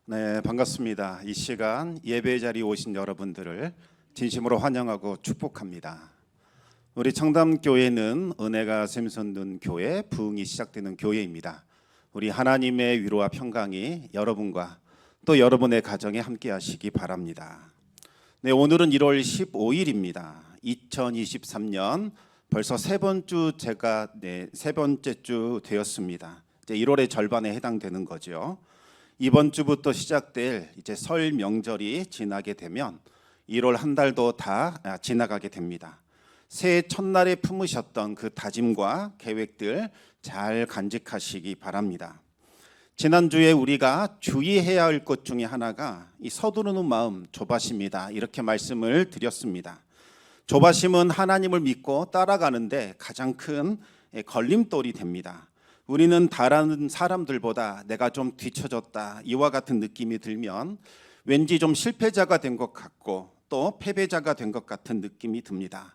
네, 반갑습니다. 이 시간 예배 자리에 오신 여러분들을 진심으로 환영하고 축복합니다. 우리 청담교회는 은혜가 샘솟는 교회, 부흥이 시작되는 교회입니다. 우리 하나님의 위로와 평강이 여러분과 또 여러분의 가정에 함께 하시기 바랍니다. 네, 오늘은 1월 15일입니다. 2023년 벌써 세 번째 주 되었습니다. 이제 1월의 절반에 해당되는 거죠. 이번 주부터 시작될 이제 설 명절이 지나게 되면 1월 한 달도 다 지나가게 됩니다. 새해 첫날에 품으셨던 그 다짐과 계획들 잘 간직하시기 바랍니다. 지난주에 우리가 주의해야 할 것 중에 하나가 이 서두르는 마음, 조바심이다, 이렇게 말씀을 드렸습니다. 조바심은 하나님을 믿고 따라가는데 가장 큰 걸림돌이 됩니다. 우리는 다른 사람들보다 내가 좀 뒤처졌다, 이와 같은 느낌이 들면 왠지 좀 실패자가 된 것 같고 또 패배자가 된 것 같은 느낌이 듭니다.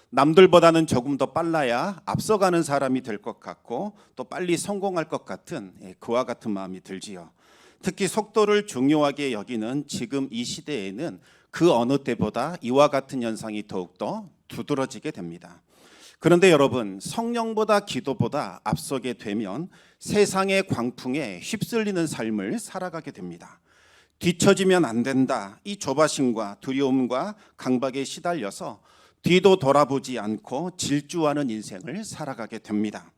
남들보다는 조금 더 빨라야 앞서가는 사람이 될 것 같고 또 빨리 성공할 것 같은 그와 같은 마음이 들지요. 특히 속도를 중요하게 여기는 지금 이 시대에는 그 어느 때보다 이와 같은 현상이 더욱더 두드러지게 됩니다. 그런데 여러분, 성령보다 기도보다 앞서게 되면 세상의 광풍에 휩쓸리는 삶을 살아가게 됩니다. 뒤처지면 안 된다, 이 조바심과 두려움과 강박에 시달려서 뒤도 돌아보지 않고 질주하는 인생을 살아가게 됩니다.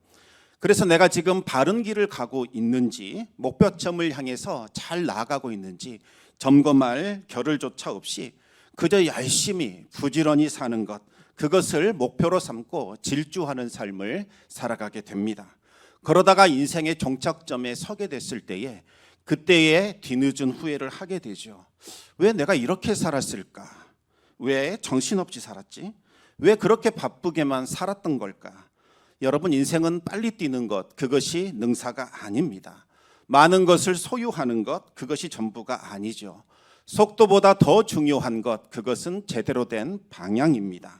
그래서 내가 지금 바른 길을 가고 있는지, 목표점을 향해서 잘 나아가고 있는지 점검할 겨를조차 없이 그저 열심히 부지런히 사는 것, 그것을 목표로 삼고 질주하는 삶을 살아가게 됩니다. 그러다가 인생의 종착점에 서게 됐을 때에 그때의 뒤늦은 후회를 하게 되죠. 왜 내가 이렇게 살았을까? 왜 정신없이 살았지? 왜 그렇게 바쁘게만 살았던 걸까? 여러분, 인생은 빨리 뛰는 것, 그것이 능사가 아닙니다. 많은 것을 소유하는 것, 그것이 전부가 아니죠. 속도보다 더 중요한 것, 그것은 제대로 된 방향입니다.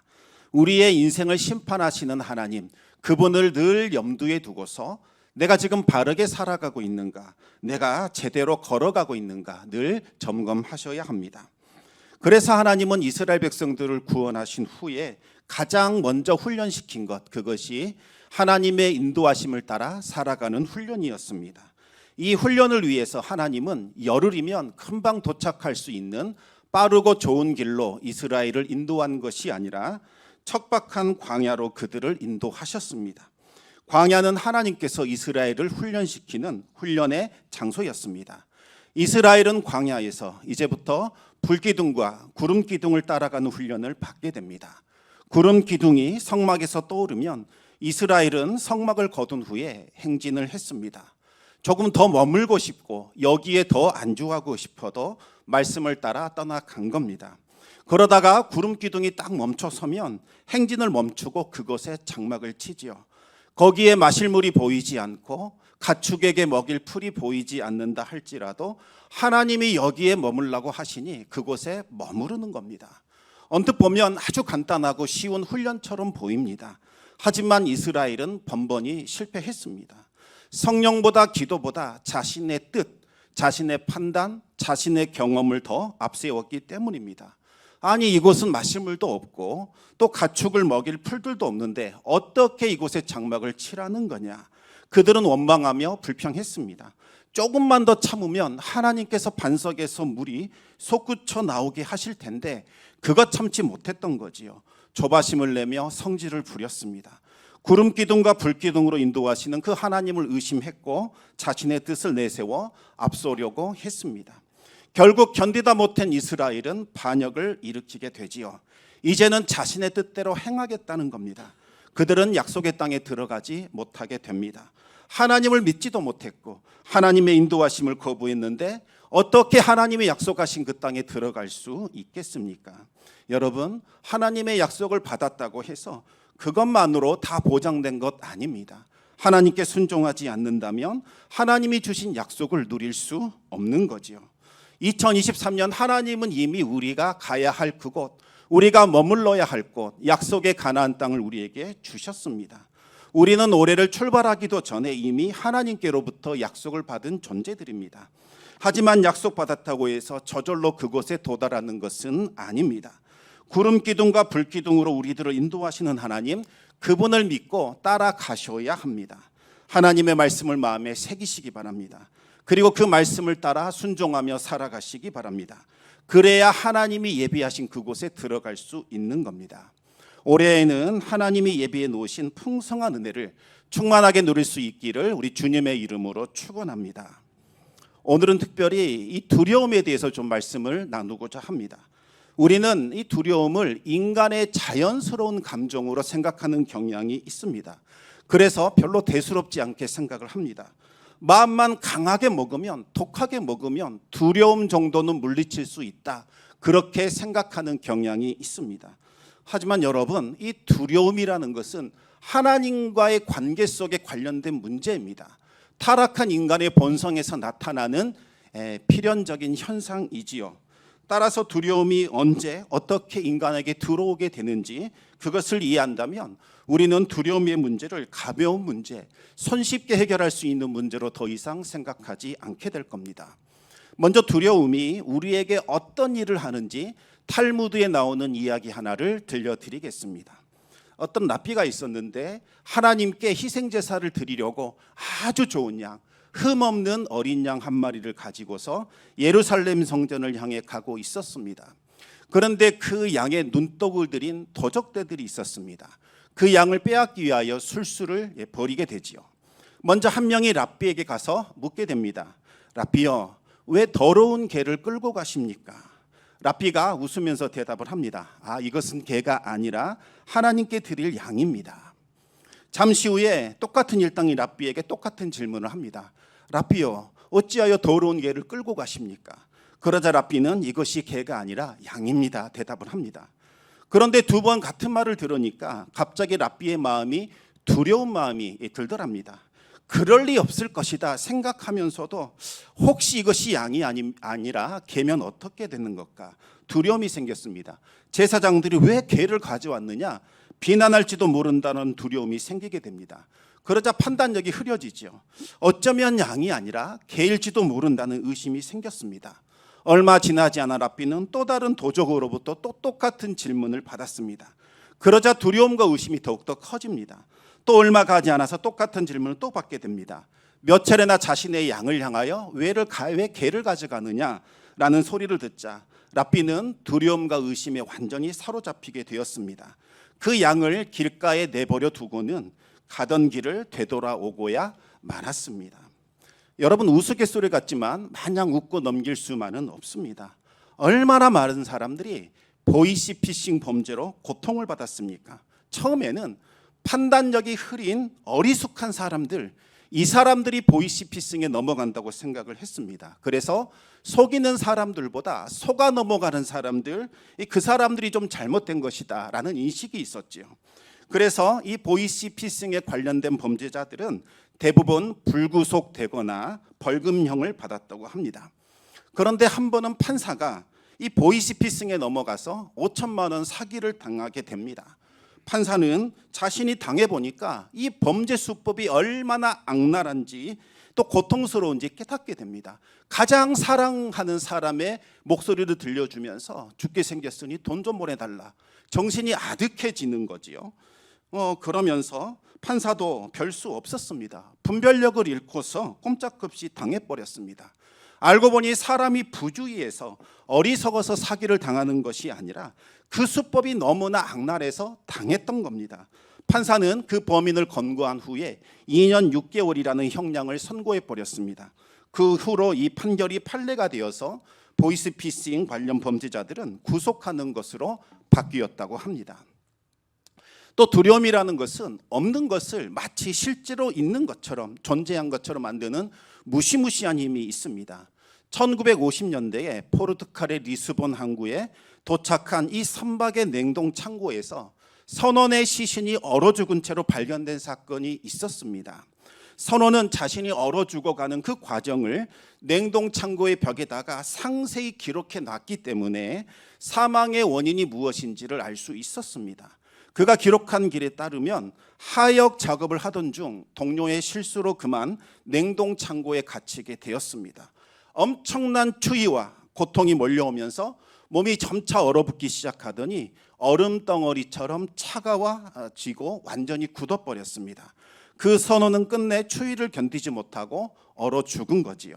우리의 인생을 심판하시는 하나님, 그분을 늘 염두에 두고서 내가 지금 바르게 살아가고 있는가, 내가 제대로 걸어가고 있는가 늘 점검하셔야 합니다. 그래서 하나님은 이스라엘 백성들을 구원하신 후에 가장 먼저 훈련시킨 것, 그것이 하나님의 인도하심을 따라 살아가는 훈련이었습니다. 이 훈련을 위해서 하나님은 열흘이면 금방 도착할 수 있는 빠르고 좋은 길로 이스라엘을 인도한 것이 아니라 척박한 광야로 그들을 인도하셨습니다. 광야는 하나님께서 이스라엘을 훈련시키는 훈련의 장소였습니다. 이스라엘은 광야에서 이제부터 불기둥과 구름기둥을 따라가는 훈련을 받게 됩니다. 구름기둥이 성막에서 떠오르면 이스라엘은 성막을 거둔 후에 행진을 했습니다. 조금 더 머물고 싶고 여기에 더 안주하고 싶어도 말씀을 따라 떠나간 겁니다. 그러다가 구름기둥이 딱 멈춰서면 행진을 멈추고 그곳에 장막을 치지요. 거기에 마실 물이 보이지 않고 가축에게 먹일 풀이 보이지 않는다 할지라도 하나님이 여기에 머물라고 하시니 그곳에 머무르는 겁니다. 언뜻 보면 아주 간단하고 쉬운 훈련처럼 보입니다. 하지만 이스라엘은 번번이 실패했습니다. 성령보다 기도보다 자신의 뜻, 자신의 판단, 자신의 경험을 더 앞세웠기 때문입니다. 아니, 이곳은 마실 물도 없고 또 가축을 먹일 풀들도 없는데 어떻게 이곳에 장막을 치라는 거냐? 그들은 원망하며 불평했습니다. 조금만 더 참으면 하나님께서 반석에서 물이 솟구쳐 나오게 하실 텐데 그것 참지 못했던 거지요. 조바심을 내며 성질을 부렸습니다. 구름기둥과 불기둥으로 인도하시는 그 하나님을 의심했고 자신의 뜻을 내세워 앞서려고 했습니다. 결국 견디다 못한 이스라엘은 반역을 일으키게 되지요. 이제는 자신의 뜻대로 행하겠다는 겁니다. 그들은 약속의 땅에 들어가지 못하게 됩니다. 하나님을 믿지도 못했고 하나님의 인도하심을 거부했는데 어떻게 하나님의 약속하신 그 땅에 들어갈 수 있겠습니까? 여러분, 하나님의 약속을 받았다고 해서 그것만으로 다 보장된 것 아닙니다. 하나님께 순종하지 않는다면 하나님이 주신 약속을 누릴 수 없는 거지요. 2023년 하나님은 이미 우리가 가야 할 그곳, 우리가 머물러야 할 곳, 약속의 가나안 땅을 우리에게 주셨습니다. 우리는 올해를 출발하기도 전에 이미 하나님께로부터 약속을 받은 존재들입니다. 하지만 약속받았다고 해서 저절로 그곳에 도달하는 것은 아닙니다. 구름 기둥과 불 기둥으로 우리들을 인도하시는 하나님, 그분을 믿고 따라가셔야 합니다. 하나님의 말씀을 마음에 새기시기 바랍니다. 그리고 그 말씀을 따라 순종하며 살아가시기 바랍니다. 그래야 하나님이 예비하신 그곳에 들어갈 수 있는 겁니다. 올해에는 하나님이 예비해 놓으신 풍성한 은혜를 충만하게 누릴 수 있기를 우리 주님의 이름으로 축원합니다. 오늘은 특별히 이 두려움에 대해서 좀 말씀을 나누고자 합니다. 우리는 이 두려움을 인간의 자연스러운 감정으로 생각하는 경향이 있습니다. 그래서 별로 대수롭지 않게 생각을 합니다. 마음만 강하게 먹으면, 독하게 먹으면 두려움 정도는 물리칠 수 있다, 그렇게 생각하는 경향이 있습니다. 하지만 여러분, 이 두려움이라는 것은 하나님과의 관계 속에 관련된 문제입니다. 타락한 인간의 본성에서 나타나는 필연적인 현상이지요. 따라서 두려움이 언제 어떻게 인간에게 들어오게 되는지 그것을 이해한다면 우리는 두려움의 문제를 가벼운 문제, 손쉽게 해결할 수 있는 문제로 더 이상 생각하지 않게 될 겁니다. 먼저 두려움이 우리에게 어떤 일을 하는지 탈무드에 나오는 이야기 하나를 들려드리겠습니다. 어떤 랍비가 있었는데 하나님께 희생제사를 드리려고 아주 좋은 양, 흠없는 어린 양 한 마리를 가지고서 예루살렘 성전을 향해 가고 있었습니다. 그런데 그 양의 눈독을 들인 도적대들이 있었습니다. 그 양을 빼앗기 위하여 술수를 벌이게 되지요. 먼저 한 명이 랍비에게 가서 묻게 됩니다. 랍비여, 왜 더러운 개를 끌고 가십니까? 랍비가 웃으면서 대답을 합니다. 이것은 개가 아니라 하나님께 드릴 양입니다. 잠시 후에 똑같은 일당이 랍비에게 똑같은 질문을 합니다. 랍비여, 어찌하여 더러운 개를 끌고 가십니까? 그러자 랍비는 이것이 개가 아니라 양입니다, 대답을 합니다. 그런데 두 번 같은 말을 들으니까 갑자기 랍비의 마음이 두려운 마음이 들더랍니다. 그럴 리 없을 것이다 생각하면서도 혹시 이것이 양이 아니라 개면 어떻게 되는 것까? 두려움이 생겼습니다. 제사장들이 왜 개를 가져왔느냐? 비난할지도 모른다는 두려움이 생기게 됩니다. 그러자 판단력이 흐려지죠. 어쩌면 양이 아니라 개일지도 모른다는 의심이 생겼습니다. 얼마 지나지 않아 랍비는 또 다른 도적으로부터 또 똑같은 질문을 받았습니다. 그러자 두려움과 의심이 더욱더 커집니다. 또 얼마 가지 않아서 똑같은 질문을 또 받게 됩니다. 몇 차례나 자신의 양을 향하여 왜 개를 가져가느냐라는 소리를 듣자 랍비는 두려움과 의심에 완전히 사로잡히게 되었습니다. 그 양을 길가에 내버려 두고는 가던 길을 되돌아오고야 말았습니다. 여러분, 우스갯소리 같지만 마냥 웃고 넘길 수만은 없습니다. 얼마나 많은 사람들이 보이스피싱 범죄로 고통을 받았습니까? 처음에는 판단력이 흐린 어리숙한 사람들, 이 사람들이 보이스피싱에 넘어간다고 생각을 했습니다. 그래서 속이는 사람들보다 속아 넘어가는 사람들, 그 사람들이 좀 잘못된 것이다 라는 인식이 있었죠. 그래서 이 보이스피싱에 관련된 범죄자들은 대부분 불구속되거나 벌금형을 받았다고 합니다. 그런데 한 번은 판사가 이 보이스피싱에 넘어가서 5천만 원 사기를 당하게 됩니다. 판사는 자신이 당해보니까 이 범죄 수법이 얼마나 악랄한지 또 고통스러운지 깨닫게 됩니다. 가장 사랑하는 사람의 목소리를 들려주면서 죽게 생겼으니 돈 좀 보내달라. 정신이 아득해지는 거지요. 그러면서 판사도 별 수 없었습니다. 분별력을 잃고서 꼼짝없이 당해버렸습니다. 알고 보니 사람이 부주의해서 어리석어서 사기를 당하는 것이 아니라 그 수법이 너무나 악랄해서 당했던 겁니다. 판사는 그 범인을 검거한 후에 2년 6개월이라는 형량을 선고해 버렸습니다. 그 후로 이 판결이 판례가 되어서 보이스피싱 관련 범죄자들은 구속하는 것으로 바뀌었다고 합니다. 또 두려움이라는 것은 없는 것을 마치 실제로 있는 것처럼 존재한 것처럼 만드는 무시무시한 힘이 있습니다. 1950년대에 포르투갈의 리스본 항구에 도착한 이 선박의 냉동 창고에서 선원의 시신이 얼어 죽은 채로 발견된 사건이 있었습니다. 선원은 자신이 얼어 죽어가는 그 과정을 냉동 창고의 벽에다가 상세히 기록해 놨기 때문에 사망의 원인이 무엇인지를 알 수 있었습니다. 그가 기록한 길에 따르면 하역 작업을 하던 중 동료의 실수로 그만 냉동 창고에 갇히게 되었습니다. 엄청난 추위와 고통이 몰려오면서 몸이 점차 얼어붙기 시작하더니 얼음 덩어리처럼 차가워지고 완전히 굳어버렸습니다. 그 선원은 끝내 추위를 견디지 못하고 얼어 죽은 거지요.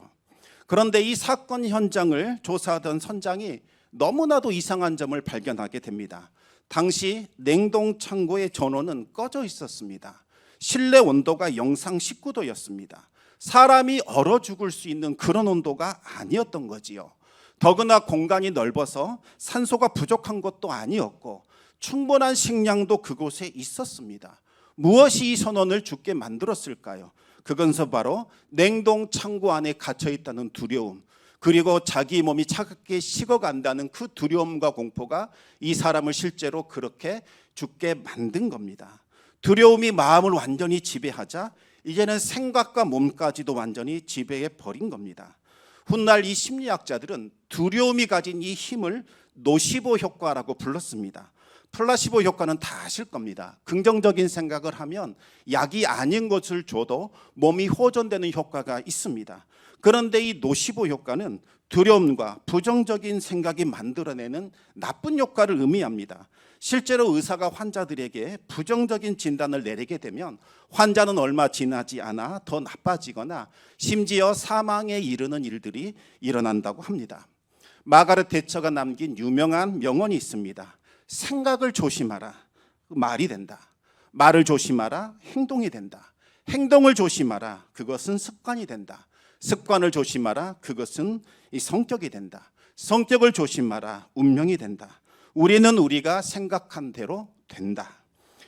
그런데 이 사건 현장을 조사하던 선장이 너무나도 이상한 점을 발견하게 됩니다. 당시 냉동 창고의 전원은 꺼져 있었습니다. 실내 온도가 영상 19도였습니다. 사람이 얼어 죽을 수 있는 그런 온도가 아니었던 거지요. 더구나 공간이 넓어서 산소가 부족한 것도 아니었고 충분한 식량도 그곳에 있었습니다. 무엇이 이 선원을 죽게 만들었을까요? 그것은 바로 냉동 창고 안에 갇혀 있다는 두려움, 그리고 자기 몸이 차갑게 식어간다는 그 두려움과 공포가 이 사람을 실제로 그렇게 죽게 만든 겁니다. 두려움이 마음을 완전히 지배하자 이제는 생각과 몸까지도 완전히 지배해 버린 겁니다. 훗날 이 심리학자들은 두려움이 가진 이 힘을 노시보 효과라고 불렀습니다. 플라시보 효과는 다 아실 겁니다. 긍정적인 생각을 하면 약이 아닌 것을 줘도 몸이 호전되는 효과가 있습니다. 그런데 이 노시보 효과는 두려움과 부정적인 생각이 만들어내는 나쁜 효과를 의미합니다. 실제로 의사가 환자들에게 부정적인 진단을 내리게 되면 환자는 얼마 지나지 않아 더 나빠지거나 심지어 사망에 이르는 일들이 일어난다고 합니다. 마가렛 대처가 남긴 유명한 명언이 있습니다. 생각을 조심하라, 말이 된다. 말을 조심하라, 행동이 된다. 행동을 조심하라, 그것은 습관이 된다. 습관을 조심하라, 그것은 이 성격이 된다. 성격을 조심하라, 운명이 된다. 우리는 우리가 생각한 대로 된다.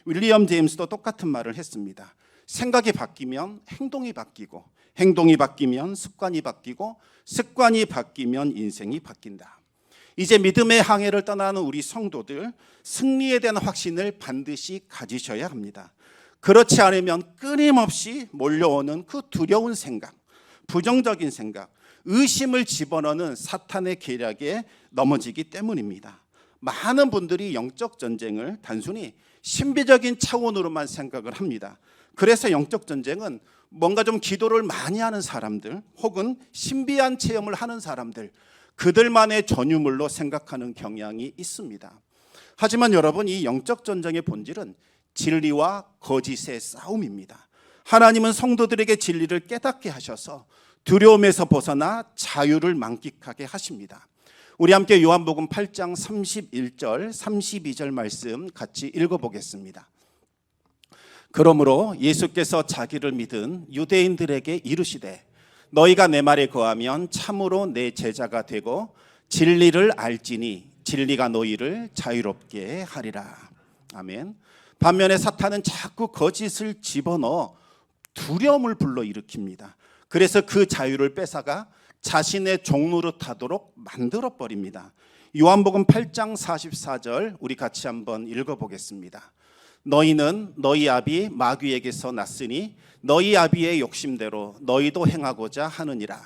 윌리엄 제임스도 똑같은 말을 했습니다. 생각이 바뀌면 행동이 바뀌고, 행동이 바뀌면 습관이 바뀌고, 습관이 바뀌면 인생이 바뀐다. 이제 믿음의 항해를 떠나는 우리 성도들, 승리에 대한 확신을 반드시 가지셔야 합니다. 그렇지 않으면 끊임없이 몰려오는 그 두려운 생각, 부정적인 생각, 의심을 집어넣는 사탄의 계략에 넘어지기 때문입니다. 많은 분들이 영적 전쟁을 단순히 신비적인 차원으로만 생각을 합니다. 그래서 영적 전쟁은 뭔가 좀 기도를 많이 하는 사람들 혹은 신비한 체험을 하는 사람들, 그들만의 전유물로 생각하는 경향이 있습니다. 하지만 여러분, 이 영적 전쟁의 본질은 진리와 거짓의 싸움입니다. 하나님은 성도들에게 진리를 깨닫게 하셔서 두려움에서 벗어나 자유를 만끽하게 하십니다. 우리 함께 요한복음 8장 31절 32절 말씀 같이 읽어보겠습니다. 그러므로 예수께서 자기를 믿은 유대인들에게 이르시되 너희가 내 말에 거하면 참으로 내 제자가 되고 진리를 알지니 진리가 너희를 자유롭게 하리라. 아멘. 반면에 사탄은 자꾸 거짓을 집어넣어 두려움을 불러일으킵니다. 그래서 그 자유를 뺏어가 자신의 종노릇 하도록 만들어버립니다. 요한복음 8장 44절 우리 같이 한번 읽어보겠습니다. 너희는 너희 아비 마귀에게서 났으니 너희 아비의 욕심대로 너희도 행하고자 하느니라.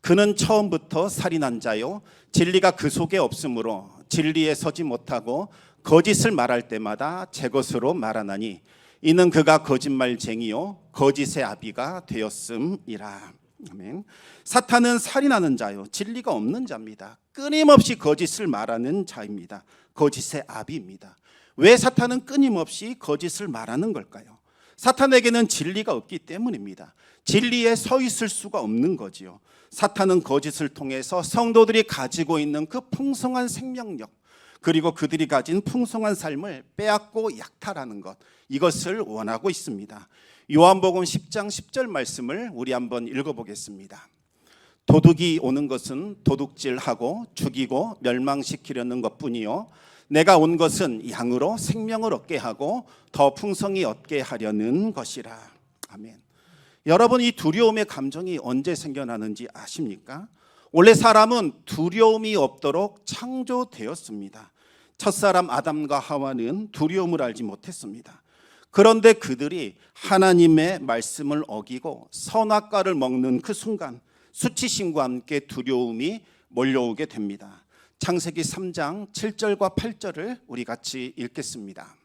그는 처음부터 살인한 자요 진리가 그 속에 없으므로 진리에 서지 못하고 거짓을 말할 때마다 제 것으로 말하나니 이는 그가 거짓말쟁이요 거짓의 아비가 되었음이라. 아멘. 사탄은 살인하는 자요 진리가 없는 자입니다. 끊임없이 거짓을 말하는 자입니다. 거짓의 아비입니다. 왜 사탄은 끊임없이 거짓을 말하는 걸까요? 사탄에게는 진리가 없기 때문입니다. 진리에 서 있을 수가 없는 거지요. 사탄은 거짓을 통해서 성도들이 가지고 있는 그 풍성한 생명력, 그리고 그들이 가진 풍성한 삶을 빼앗고 약탈하는 것, 이것을 원하고 있습니다. 요한복음 10장 10절 말씀을 우리 한번 읽어보겠습니다. 도둑이 오는 것은 도둑질하고 죽이고 멸망시키려는 것뿐이요 내가 온 것은 양으로 생명을 얻게 하고 더 풍성히 얻게 하려는 것이라. 아멘. 여러분, 이 두려움의 감정이 언제 생겨나는지 아십니까? 원래 사람은 두려움이 없도록 창조되었습니다. 첫사람 아담과 하와는 두려움을 알지 못했습니다. 그런데 그들이 하나님의 말씀을 어기고 선악과를 먹는 그 순간 수치심과 함께 두려움이 몰려오게 됩니다. 창세기 3장 7절과 8절을 우리 같이 읽겠습니다.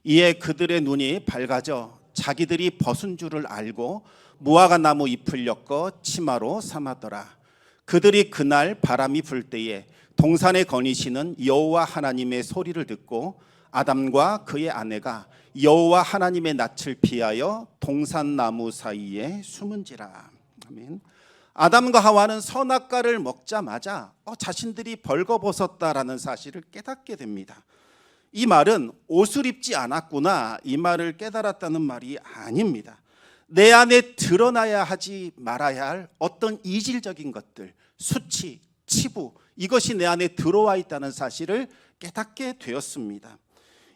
이에 그들의 눈이 밝아져 자기들이 벗은 줄을 알고 무화과 나무 잎을 엮어 치마로 삼았더라. 그들이 그날 바람이 불 때에 동산에 거니시는 여호와 하나님의 소리를 듣고 아담과 그의 아내가 여호와 하나님의 낯을 피하여 동산나무 사이에 숨은지라. 아멘. 아담과 하와는 선악과를 먹자마자 자신들이 벌거벗었다라는 사실을 깨닫게 됩니다. 이 말은 옷을 입지 않았구나, 이 말을 깨달았다는 말이 아닙니다. 내 안에 드러나야 하지 말아야 할 어떤 이질적인 것들, 수치, 치부, 이것이 내 안에 들어와 있다는 사실을 깨닫게 되었습니다.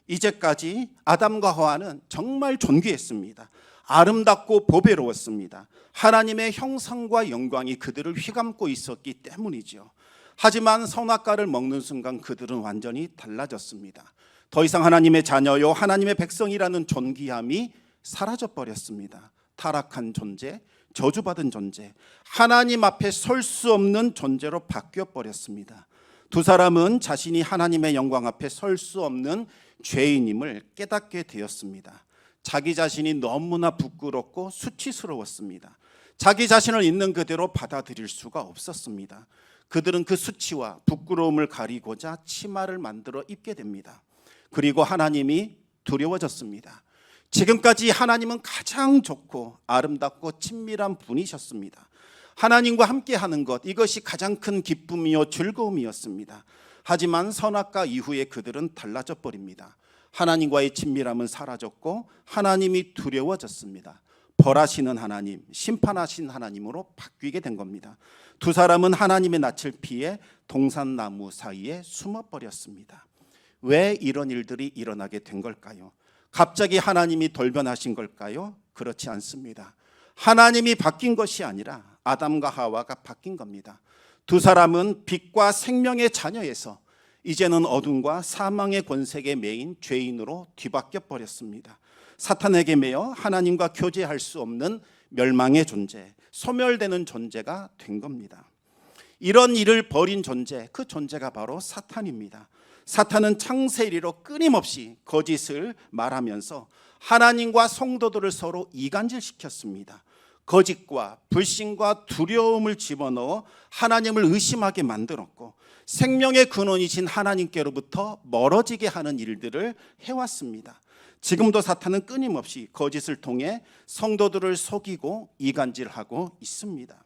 이제까지 아담과 하와는 정말 존귀했습니다. 아름답고 보배로웠습니다. 하나님의 형상과 영광이 그들을 휘감고 있었기 때문이죠. 하지만 선악과를 먹는 순간 그들은 완전히 달라졌습니다. 더 이상 하나님의 자녀요 하나님의 백성이라는 존귀함이 사라져 버렸습니다. 타락한 존재, 저주받은 존재, 하나님 앞에 설 수 없는 존재로 바뀌어 버렸습니다. 두 사람은 자신이 하나님의 영광 앞에 설 수 없는 죄인임을 깨닫게 되었습니다. 자기 자신이 너무나 부끄럽고 수치스러웠습니다. 자기 자신을 있는 그대로 받아들일 수가 없었습니다. 그들은 그 수치와 부끄러움을 가리고자 치마를 만들어 입게 됩니다. 그리고 하나님이 두려워졌습니다. 지금까지 하나님은 가장 좋고 아름답고 친밀한 분이셨습니다. 하나님과 함께하는 것, 이것이 가장 큰 기쁨이요 즐거움이었습니다. 하지만 선악과 이후에 그들은 달라져 버립니다. 하나님과의 친밀함은 사라졌고 하나님이 두려워졌습니다. 벌하시는 하나님, 심판하신 하나님으로 바뀌게 된 겁니다. 두 사람은 하나님의 낯을 피해 동산나무 사이에 숨어버렸습니다. 왜 이런 일들이 일어나게 된 걸까요? 갑자기 하나님이 돌변하신 걸까요? 그렇지 않습니다. 하나님이 바뀐 것이 아니라 아담과 하와가 바뀐 겁니다. 두 사람은 빛과 생명의 자녀에서 이제는 어둠과 사망의 권세에 매인 죄인으로 뒤바뀌어 버렸습니다. 사탄에게 매여 하나님과 교제할 수 없는 멸망의 존재, 소멸되는 존재가 된 겁니다. 이런 일을 벌인 존재, 그 존재가 바로 사탄입니다. 사탄은 창세일로 끊임없이 거짓을 말하면서 하나님과 성도들을 서로 이간질시켰습니다. 거짓과 불신과 두려움을 집어넣어 하나님을 의심하게 만들었고 생명의 근원이신 하나님께로부터 멀어지게 하는 일들을 해왔습니다. 지금도 사탄은 끊임없이 거짓을 통해 성도들을 속이고 이간질하고 있습니다.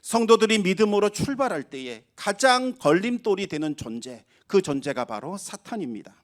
성도들이 믿음으로 출발할 때에 가장 걸림돌이 되는 존재, 그 존재가 바로 사탄입니다.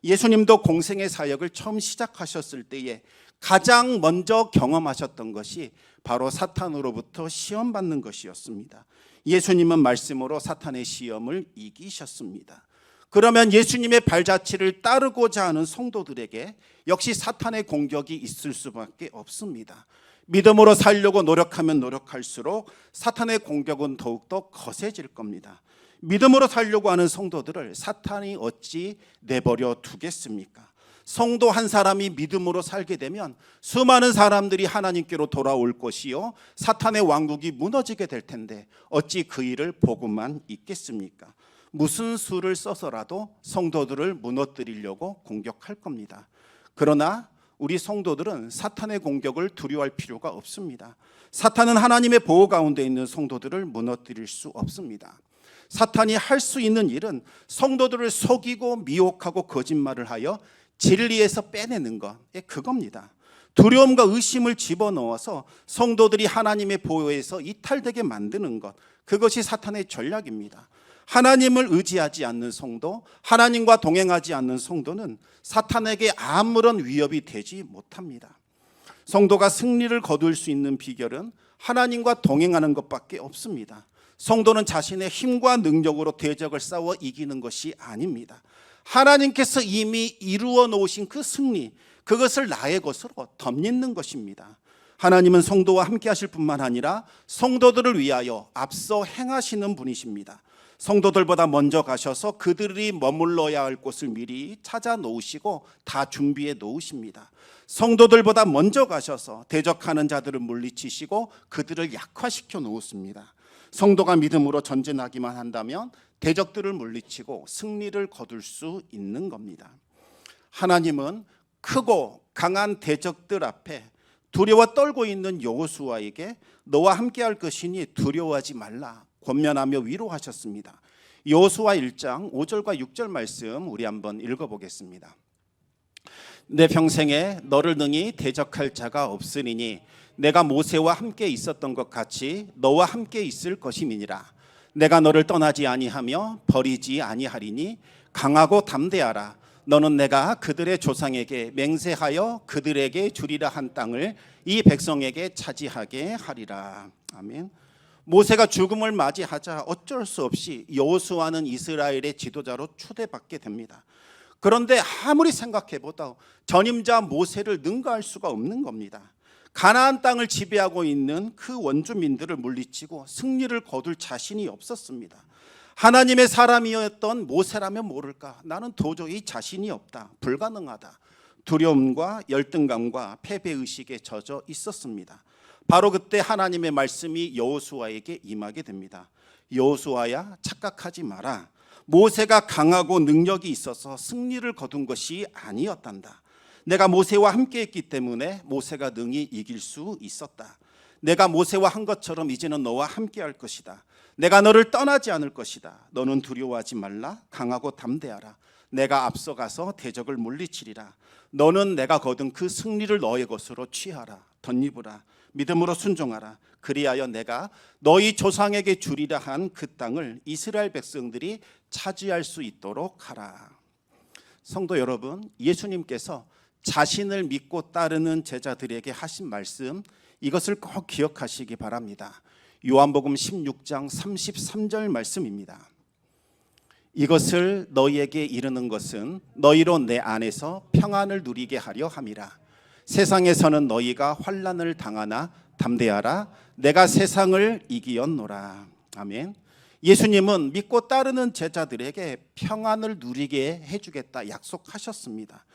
예수님도 공생의 사역을 처음 시작하셨을 때에 가장 먼저 경험하셨던 것이 바로 사탄으로부터 시험받는 것이었습니다. 예수님은 말씀으로 사탄의 시험을 이기셨습니다. 그러면 예수님의 발자취를 따르고자 하는 성도들에게 역시 사탄의 공격이 있을 수밖에 없습니다. 믿음으로 살려고 노력하면 노력할수록 사탄의 공격은 더욱더 거세질 겁니다. 믿음으로 살려고 하는 성도들을 사탄이 어찌 내버려 두겠습니까? 성도 한 사람이 믿음으로 살게 되면 수많은 사람들이 하나님께로 돌아올 것이요 사탄의 왕국이 무너지게 될 텐데 어찌 그 일을 보고만 있겠습니까? 무슨 수를 써서라도 성도들을 무너뜨리려고 공격할 겁니다. 그러나 우리 성도들은 사탄의 공격을 두려워할 필요가 없습니다. 사탄은 하나님의 보호 가운데 있는 성도들을 무너뜨릴 수 없습니다. 사탄이 할 수 있는 일은 성도들을 속이고 미혹하고 거짓말을 하여 진리에서 빼내는 것, 그겁니다. 두려움과 의심을 집어넣어서 성도들이 하나님의 보호에서 이탈되게 만드는 것, 그것이 사탄의 전략입니다. 하나님을 의지하지 않는 성도, 하나님과 동행하지 않는 성도는 사탄에게 아무런 위협이 되지 못합니다. 성도가 승리를 거둘 수 있는 비결은 하나님과 동행하는 것밖에 없습니다. 성도는 자신의 힘과 능력으로 대적을 싸워 이기는 것이 아닙니다. 하나님께서 이미 이루어 놓으신 그 승리, 그것을 나의 것으로 덧입는 것입니다. 하나님은 성도와 함께 하실 뿐만 아니라 성도들을 위하여 앞서 행하시는 분이십니다. 성도들보다 먼저 가셔서 그들이 머물러야 할 곳을 미리 찾아 놓으시고 다 준비해 놓으십니다. 성도들보다 먼저 가셔서 대적하는 자들을 물리치시고 그들을 약화시켜 놓으십니다. 성도가 믿음으로 전진하기만 한다면 대적들을 물리치고 승리를 거둘 수 있는 겁니다. 하나님은 크고 강한 대적들 앞에 두려워 떨고 있는 여호수아에게 너와 함께할 것이니 두려워하지 말라, 권면하며 위로하셨습니다. 여호수아 1장 5절과 6절 말씀 우리 한번 읽어보겠습니다. 내 평생에 너를 능히 대적할 자가 없으리니 내가 모세와 함께 있었던 것 같이 너와 함께 있을 것임이니라. 내가 너를 떠나지 아니하며 버리지 아니하리니 강하고 담대하라. 너는 내가 그들의 조상에게 맹세하여 그들에게 주리라 한 땅을 이 백성에게 차지하게 하리라. 아멘. 모세가 죽음을 맞이하자 어쩔 수 없이 여호수아는 이스라엘의 지도자로 초대받게 됩니다. 그런데 아무리 생각해봐도 전임자 모세를 능가할 수가 없는 겁니다. 가나안 땅을 지배하고 있는 그 원주민들을 물리치고 승리를 거둘 자신이 없었습니다. 하나님의 사람이었던 모세라면 모를까? 나는 도저히 자신이 없다. 불가능하다. 두려움과 열등감과 패배의식에 젖어 있었습니다. 바로 그때 하나님의 말씀이 여호수아에게 임하게 됩니다. 여호수아야, 착각하지 마라. 모세가 강하고 능력이 있어서 승리를 거둔 것이 아니었단다. 내가 모세와 함께 했기 때문에 모세가 능히 이길 수 있었다. 내가 모세와 한 것처럼 이제는 너와 함께 할 것이다. 내가 너를 떠나지 않을 것이다. 너는 두려워하지 말라. 강하고 담대하라. 내가 앞서가서 대적을 물리치리라. 너는 내가 거둔 그 승리를 너의 것으로 취하라. 덧입으라. 믿음으로 순종하라. 그리하여 내가 너희 조상에게 주리라 한 그 땅을 이스라엘 백성들이 차지할 수 있도록 하라. 성도 여러분, 예수님께서 자신을 믿고 따르는 제자들에게 하신 말씀, 이것을 꼭 기억하시기 바랍니다. 요한복음 16장 33절 말씀입니다. 이것을 너희에게 이르는 것은 너희로 내 안에서 평안을 누리게 하려 함이라. 세상에서는 너희가 환난을 당하나 담대하라. 내가 세상을 이기었노라. 아멘. 예수님은 믿고 따르는 제자들에게 평안을 누리게 해주겠다 약속하셨습니다.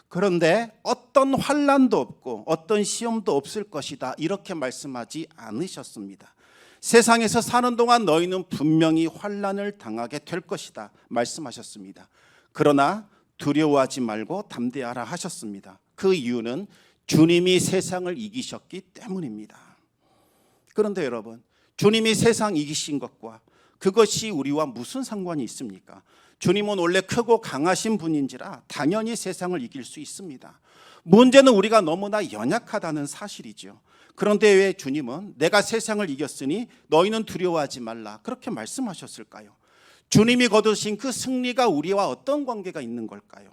그런데 어떤 환난도 없고 어떤 시험도 없을 것이다 이렇게 말씀하지 않으셨습니다. 세상에서 사는 동안 너희는 분명히 환난을 당하게 될 것이다 말씀하셨습니다. 그러나 두려워하지 말고 담대하라 하셨습니다. 그 이유는 주님이 세상을 이기셨기 때문입니다. 그런데 여러분, 주님이 세상 이기신 것과 그것이 우리와 무슨 상관이 있습니까? 주님은 원래 크고 강하신 분인지라 당연히 세상을 이길 수 있습니다. 문제는 우리가 너무나 연약하다는 사실이죠. 그런데 왜 주님은 내가 세상을 이겼으니 너희는 두려워하지 말라 그렇게 말씀하셨을까요? 주님이 거두신 그 승리가 우리와 어떤 관계가 있는 걸까요?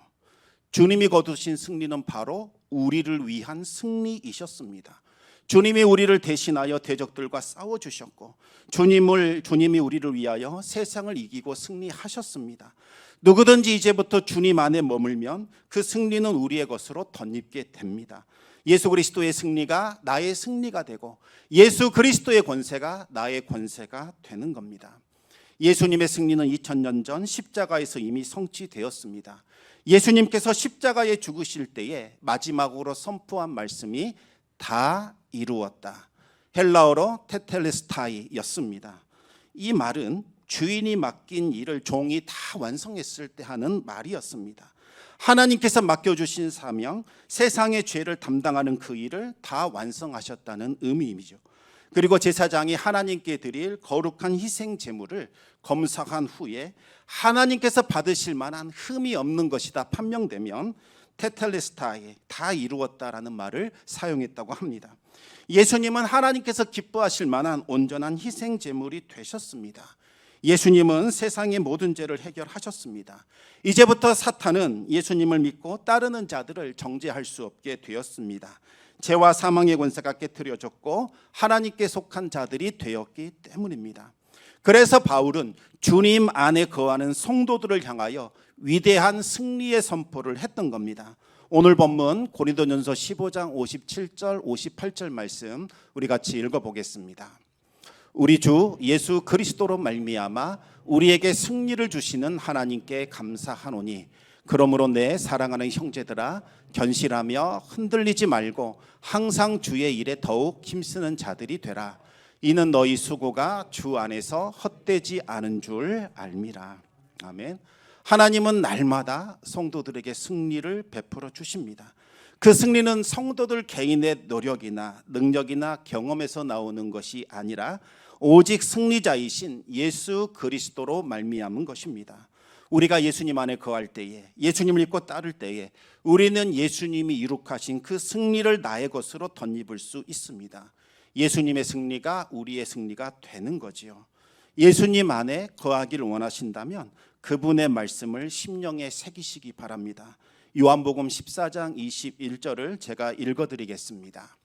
주님이 거두신 승리는 바로 우리를 위한 승리이셨습니다. 주님이 우리를 대신하여 대적들과 싸워주셨고 주님이 우리를 위하여 세상을 이기고 승리하셨습니다. 누구든지 이제부터 주님 안에 머물면 그 승리는 우리의 것으로 덧입게 됩니다. 예수 그리스도의 승리가 나의 승리가 되고 예수 그리스도의 권세가 나의 권세가 되는 겁니다. 예수님의 승리는 2000년 전 십자가에서 이미 성취되었습니다. 예수님께서 십자가에 죽으실 때에 마지막으로 선포한 말씀이 다 이루었다. 헬라어로 테텔레스타이였습니다. 이 말은 주인이 맡긴 일을 종이 다 완성했을 때 하는 말이었습니다. 하나님께서 맡겨주신 사명, 세상의 죄를 담당하는 그 일을 다 완성하셨다는 의미이죠. 그리고 제사장이 하나님께 드릴 거룩한 희생 제물을 검사한 후에 하나님께서 받으실 만한 흠이 없는 것이다 판명되면 테텔레스타이, 다 이루었다라는 말을 사용했다고 합니다. 예수님은 하나님께서 기뻐하실 만한 온전한 희생 제물이 되셨습니다. 예수님은 세상의 모든 죄를 해결하셨습니다. 이제부터 사탄은 예수님을 믿고 따르는 자들을 정죄할 수 없게 되었습니다. 죄와 사망의 권세가 깨트려졌고 하나님께 속한 자들이 되었기 때문입니다. 그래서 바울은 주님 안에 거하는 성도들을 향하여 위대한 승리의 선포를 했던 겁니다. 오늘 본문 고린도전서 15장 57절 58절 말씀 우리 같이 읽어보겠습니다. 우리 주 예수 그리스도로 말미암아 우리에게 승리를 주시는 하나님께 감사하노니 그러므로 내 사랑하는 형제들아 견실하며 흔들리지 말고 항상 주의 일에 더욱 힘쓰는 자들이 되라. 이는 너희 수고가 주 안에서 헛되지 않은 줄 알미라. 아멘. 하나님은 날마다 성도들에게 승리를 베풀어 주십니다. 그 승리는 성도들 개인의 노력이나 능력이나 경험에서 나오는 것이 아니라 오직 승리자이신 예수 그리스도로 말미암은 것입니다. 우리가 예수님 안에 거할 때에, 예수님을 믿고 따를 때에 우리는 예수님이 이룩하신 그 승리를 나의 것으로 덧입을 수 있습니다. 예수님의 승리가 우리의 승리가 되는 거지요. 예수님 안에 거하기를 원하신다면 그분의 말씀을 심령에 새기시기 바랍니다. 요한복음 14장 21절을 제가 읽어드리겠습니다.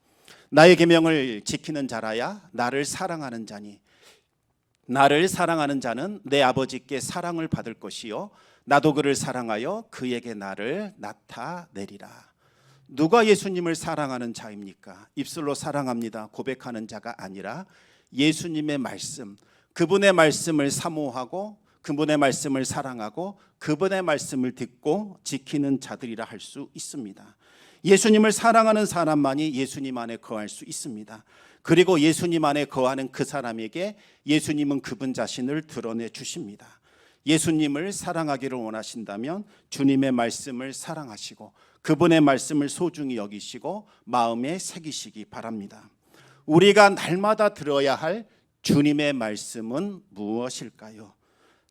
나의 계명을 지키는 자라야 나를 사랑하는 자니 나를 사랑하는 자는 내 아버지께 사랑을 받을 것이요 나도 그를 사랑하여 그에게 나를 나타내리라. 누가 예수님을 사랑하는 자입니까? 입술로 사랑합니다 고백하는 자가 아니라 예수님의 말씀, 그분의 말씀을 사모하고 그분의 말씀을 사랑하고 그분의 말씀을 듣고 지키는 자들이라 할 수 있습니다. 예수님을 사랑하는 사람만이 예수님 안에 거할 수 있습니다. 그리고 예수님 안에 거하는 그 사람에게 예수님은 그분 자신을 드러내 주십니다. 예수님을 사랑하기를 원하신다면 주님의 말씀을 사랑하시고 그분의 말씀을 소중히 여기시고 마음에 새기시기 바랍니다. 우리가 날마다 들어야 할 주님의 말씀은 무엇일까요?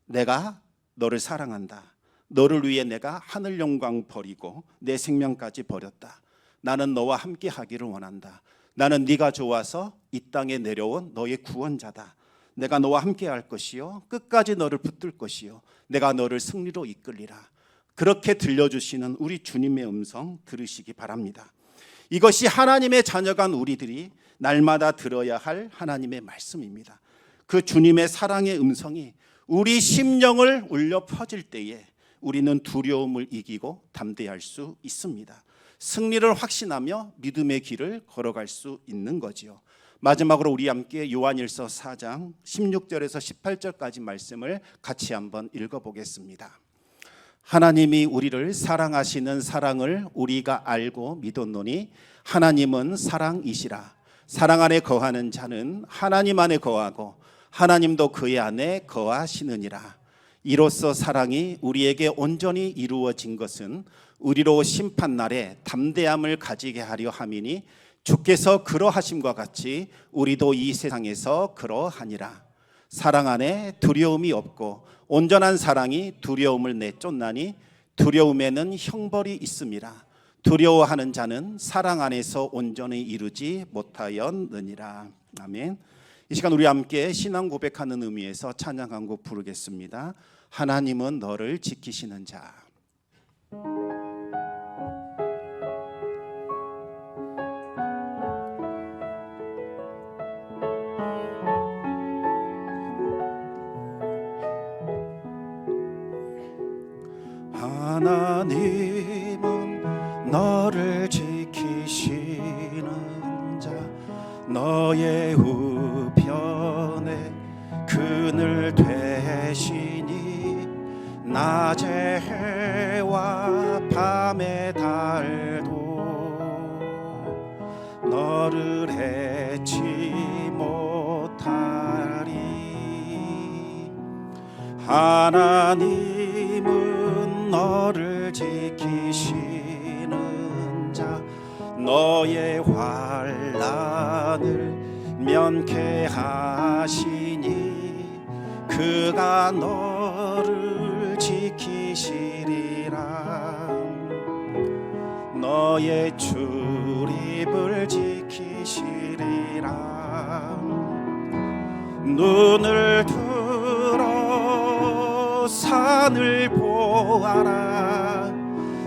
내가 너를 사랑한다. 너를 위해 내가 하늘 영광 버리고 내 생명까지 버렸다. 나는 너와 함께 하기를 원한다. 나는 네가 좋아서 이 땅에 내려온 너의 구원자다. 내가 너와 함께 할 것이요 끝까지 너를 붙들 것이요 내가 너를 승리로 이끌리라. 그렇게 들려주시는 우리 주님의 음성 들으시기 바랍니다. 이것이 하나님의 자녀간 우리들이 날마다 들어야 할 하나님의 말씀입니다. 그 주님의 사랑의 음성이 우리 심령을 울려 퍼질 때에 우리는 두려움을 이기고 담대할 수 있습니다. 승리를 확신하며 믿음의 길을 걸어갈 수 있는 거지요. 마지막으로 우리 함께 요한일서 4장 16절에서 18절까지 말씀을 같이 한번 읽어보겠습니다. 하나님이 우리를 사랑하시는 사랑을 우리가 알고 믿었노니 하나님은 사랑이시라. 사랑 안에 거하는 자는 하나님 안에 거하고 하나님도 그의 안에 거하시느니라. 이로써 사랑이 우리에게 온전히 이루어진 것은 우리로 심판날에 담대함을 가지게 하려 함이니 주께서 그러하심과 같이 우리도 이 세상에서 그러하니라. 사랑 안에 두려움이 없고 온전한 사랑이 두려움을 내쫓나니 두려움에는 형벌이 있음이라. 두려워하는 자는 사랑 안에서 온전히 이루지 못하였느니라. 아멘. 이 시간 우리 함께 신앙 고백하는 의미에서 찬양 한 곡 부르겠습니다. 하나님은 너를 지키시는 자. 하나님은 너를 지키시는 자. 너의 우편에 그늘 되시니 낮의 해와 밤의 달도 너를 해치 못하리. 하나님은 너를 지키시는 자. 너의 환난을 면케하시니 그가 너를 지키시리라. 너의 출입을 지키시리라. 눈을 들어 산을 보아라.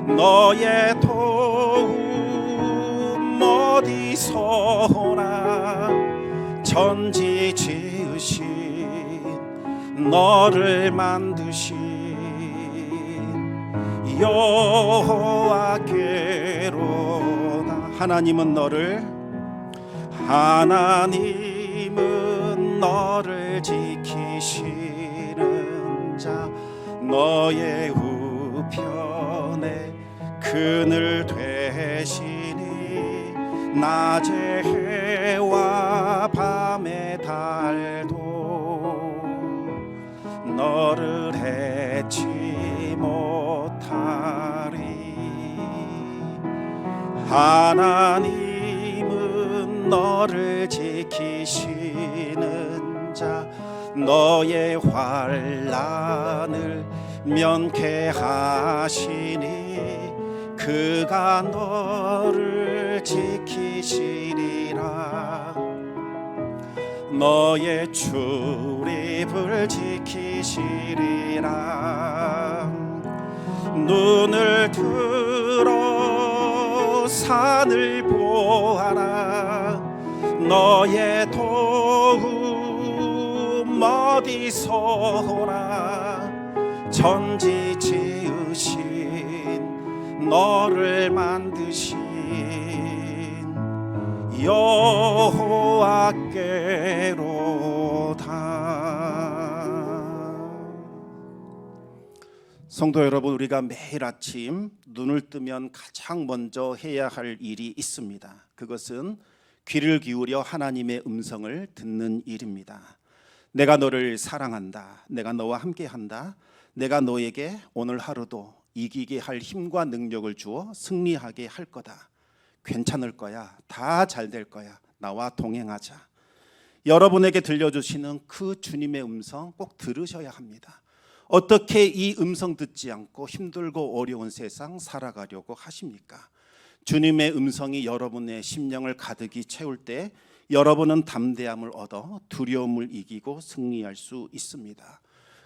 너의 도움 어디서 오나. 천지 지으신 너를 만드신 여호와께로다. 하나님은 너를 지키시는 자. 너의 우편에 그늘 되시니 낮의 해와 밤의 달도 너를 해치 못하리. 하나님은 너를 지키시는 자 너의 환난을 면케하시니 그가 너를 지키시리라. 너의 출입을 지키시리라. 눈을 들어 산을 보아라. 너의 도움 어디서 오나. 천지 지으신 너를 만드신 여호와께로다. 성도 여러분, 우리가 매일 아침 눈을 뜨면 가장 먼저 해야 할 일이 있습니다. 그것은 귀를 기울여 하나님의 음성을 듣는 일입니다. 내가 너를 사랑한다. 내가 너와 함께한다. 내가 너에게 오늘 하루도 이기게 할 힘과 능력을 주어 승리하게 할 거다. 괜찮을 거야. 다 잘 될 거야. 나와 동행하자. 여러분에게 들려주시는 그 주님의 음성 꼭 들으셔야 합니다. 어떻게 이 음성 듣지 않고 힘들고 어려운 세상 살아가려고 하십니까? 주님의 음성이 여러분의 심령을 가득히 채울 때 여러분은 담대함을 얻어 두려움을 이기고 승리할 수 있습니다.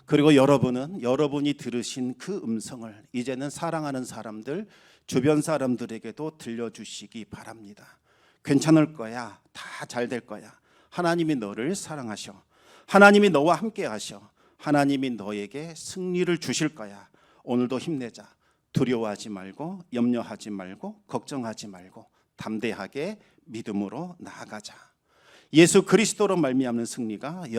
그리고 여러분은 여러분이 들으신 그 음성을 이제는 사랑하는 사람들, 주변 사람들에게도 들려주시기 바랍니다. 괜찮을 거야. 다 잘 될 거야. 하나님이 너를 사랑하셔. 하나님이 너와 함께 하셔. 하나님이 너에게 승리를 주실 거야. 오늘도 힘내자. 두려워하지 말고, 염려하지 말고, 걱정하지 말고 담대하게 믿음으로 나아가자. 예수 그리스도로 말미암는 승리가